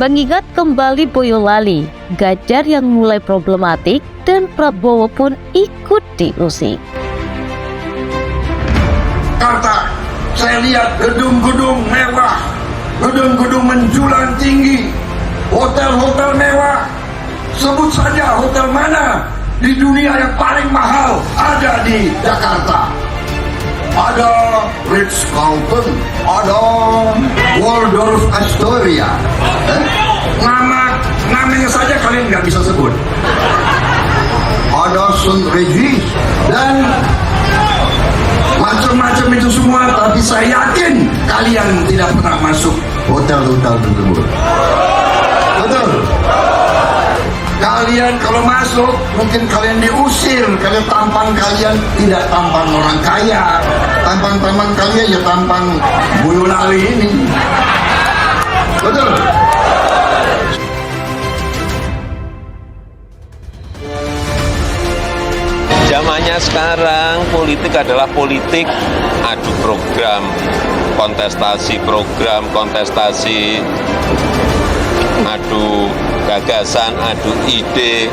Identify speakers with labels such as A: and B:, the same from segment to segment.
A: Mengingat kembali Boyolali, Ganjar yang mulai problematik dan Prabowo pun ikut diusik.
B: Jakarta, saya lihat gedung-gedung mewah, gedung-gedung menjulang tinggi, hotel-hotel mewah. Sebut saja hotel mana di dunia yang paling mahal ada di Jakarta. Ada Ritz-Carlton, ada Waldorf Astoria. Namanya saja kalian nggak bisa sebut. Ada St. Regis dan macam-macam itu semua, tapi saya yakin kalian tidak pernah masuk hotel-hotel tersebut. Betul. Kalian kalau masuk, mungkin kalian diusir karena tampang kalian tidak tampang orang kaya. Tampang-tampang kalian ya tampang Boyolali ini. Betul.
C: Zamannya sekarang politik adalah politik adu program, kontestasi program, kontestasi adu gagasan, adu ide,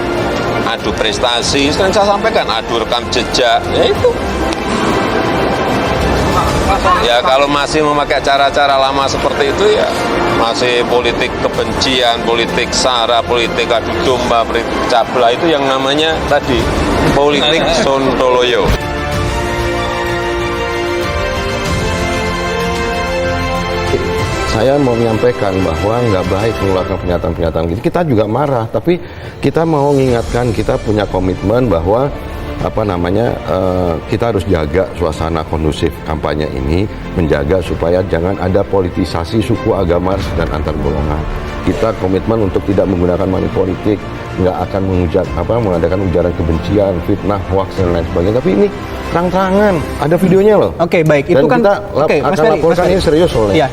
C: adu prestasi. Sekarang saya sampaikan adu rekam jejak, ya itu. Ya kalau masih memakai cara-cara lama seperti itu ya masih politik kebencian, politik sara, politik adu domba, politik cabla, itu yang namanya tadi politik sontoloyo.
D: Saya mau menyampaikan bahwa nggak baik mengeluarkan pernyataan-pernyataan gitu. Kita juga marah, tapi kita mau mengingatkan, kita punya komitmen bahwa kita harus jaga suasana kondusif kampanye ini, menjaga supaya jangan ada politisasi suku, agama, dan antar golongan. Kita komitmen untuk tidak menggunakan money politik, nggak akan mengadakan ujaran kebencian, fitnah, hoax, dan lain sebagainya. Tapi ini terang-terangan, ada videonya loh.
E: Oke, baik.
D: Dan
E: itu kan
D: kita
E: Mas
D: akan laporkan ini serius soalnya.
E: Iya.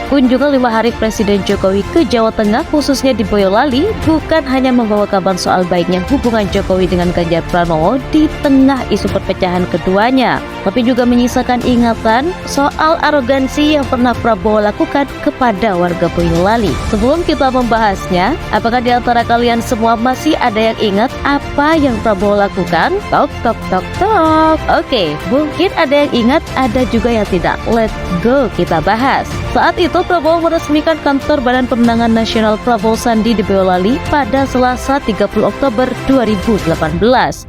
A: Kunjungan 5 hari Presiden Jokowi ke Jawa Tengah, khususnya di Boyolali, bukan hanya membawa kabar soal baiknya hubungan Jokowi dengan Ganjar Pranowo di tengah isu perpecahan keduanya, tapi juga menyisakan ingatan soal arogansi yang pernah Prabowo lakukan kepada warga Boyolali. Sebelum kita membahasnya, apakah di antara kalian semua masih ada yang ingat apa yang Prabowo lakukan? Tok tok tok tok. Oke, mungkin ada yang ingat, ada juga yang tidak. Let's go, kita bahas. Saat itu Prabowo meresmikan kantor Badan Pemenangan Nasional Prabowo Sandi di Boyolali pada Selasa 30 Oktober 2018.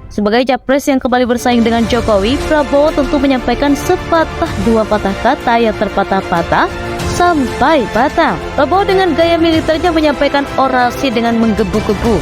A: Sebagai capres yang kembali bersaing dengan Jokowi, Prabowo tentu menyampaikan sepatah dua patah kata yang terpatah-patah sampai patah. Prabowo dengan gaya militernya menyampaikan orasi dengan menggebu-gebu.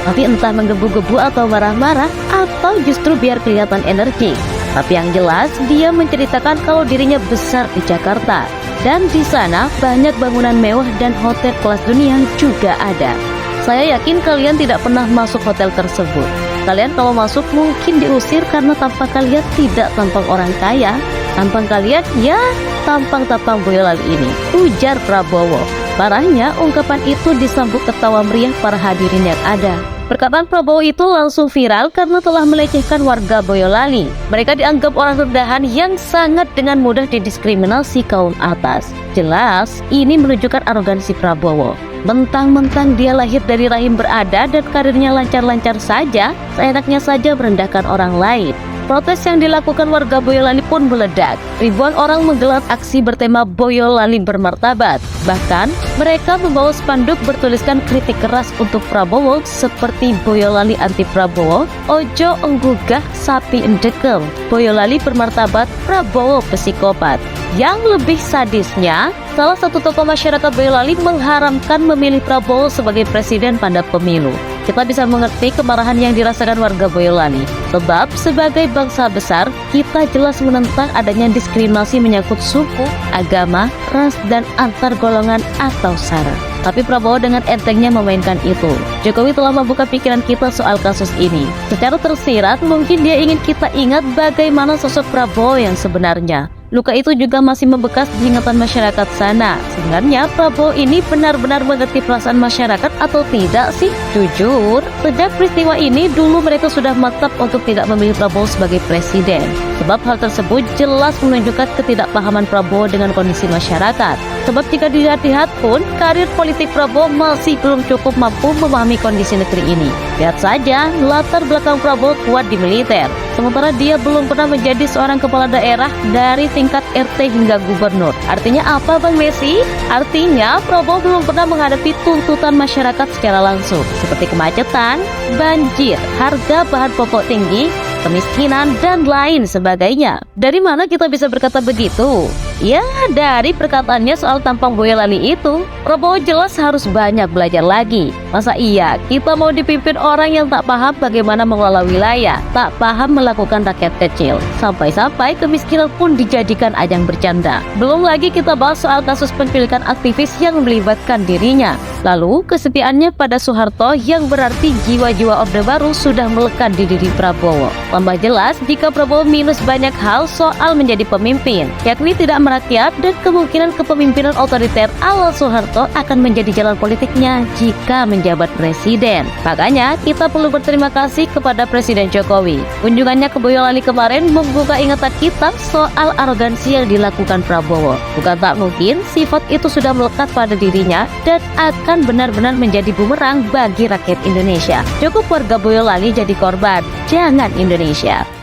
A: Tapi entah menggebu-gebu atau marah-marah atau justru biar kelihatan energi. Tapi yang jelas dia menceritakan kalau dirinya besar di Jakarta. Dan di sana banyak bangunan mewah dan hotel kelas dunia juga ada. Saya yakin kalian tidak pernah masuk hotel tersebut. Kalian kalau masuk mungkin diusir karena tampang kalian tidak tampang orang kaya. Tampang kalian ya tampang-tampang Boyolali ini, ujar Prabowo. Parahnya ungkapan itu disambut ketawa meriah para hadirin yang ada. Perkataan Prabowo itu langsung viral karena telah melecehkan warga Boyolali. Mereka dianggap orang rendahan yang sangat dengan mudah didiskriminasi kaum atas. Jelas, ini menunjukkan arogansi Prabowo. Mentang-mentang dia lahir dari rahim berada dan karirnya lancar-lancar saja, seenaknya saja merendahkan orang lain. Protes yang dilakukan warga Boyolali pun meledak. Ribuan orang menggelar aksi bertema Boyolali bermartabat. Bahkan, mereka membawa spanduk bertuliskan kritik keras untuk Prabowo seperti Boyolali anti Prabowo, Ojo enggugah sapi endekel, Boyolali bermartabat, Prabowo psikopat. Yang lebih sadisnya, salah satu tokoh masyarakat Boyolali mengharamkan memilih Prabowo sebagai presiden pada pemilu. Kita bisa mengerti kemarahan yang dirasakan warga Boyolali. Sebab sebagai bangsa besar, kita jelas menentang adanya diskriminasi menyangkut suku, agama, ras, dan antar golongan atau sara. Tapi Prabowo dengan entengnya memainkan itu. Jokowi telah membuka pikiran kita soal kasus ini. Secara tersirat, mungkin dia ingin kita ingat bagaimana sosok Prabowo yang sebenarnya. Luka itu juga masih membekas di ingatan masyarakat sana. Sebenarnya Prabowo ini benar-benar mengerti perasaan masyarakat atau tidak sih? Jujur, sejak peristiwa ini dulu mereka sudah mantap untuk tidak memilih Prabowo sebagai presiden. Sebab hal tersebut jelas menunjukkan ketidakpahaman Prabowo dengan kondisi masyarakat. Sebab jika dilihat pun, karir politik Prabowo masih belum cukup mampu memahami kondisi negeri ini. Lihat saja, latar belakang Prabowo kuat di militer, sementara dia belum pernah menjadi seorang kepala daerah dari tingkat RT hingga gubernur. Artinya apa Bang Messi? Artinya Prabowo belum pernah menghadapi tuntutan masyarakat secara langsung, seperti kemacetan, banjir, harga bahan pokok tinggi, kemiskinan, dan lain sebagainya. Dari mana kita bisa berkata begitu? Ya, dari perkataannya soal tampang Boyolali itu. Prabowo jelas harus banyak belajar lagi. Masa iya kita mau dipimpin orang yang tak paham bagaimana mengelola wilayah, tak paham melakukan rakyat kecil, sampai-sampai kemiskinan pun dijadikan ajang bercanda. Belum lagi kita bahas soal kasus penculikan aktivis yang melibatkan dirinya. Lalu kesetiaannya pada Soeharto yang berarti jiwa-jiwa Orde Baru sudah melekat di diri Prabowo. Tambah jelas jika Prabowo minus banyak hal soal menjadi pemimpin, yakni tidak merakyat, dan kemungkinan kepemimpinan otoriter ala Soeharto akan menjadi jalan politiknya jika menjabat presiden. Makanya kita perlu berterima kasih kepada Presiden Jokowi. Kunjungannya ke Boyolali kemarin membuka ingatan kita soal arogansi yang dilakukan Prabowo. Bukan tak mungkin sifat itu sudah melekat pada dirinya dan akan benar-benar menjadi bumerang bagi rakyat Indonesia. Cukup warga Boyolali jadi korban, jangan Indonesia.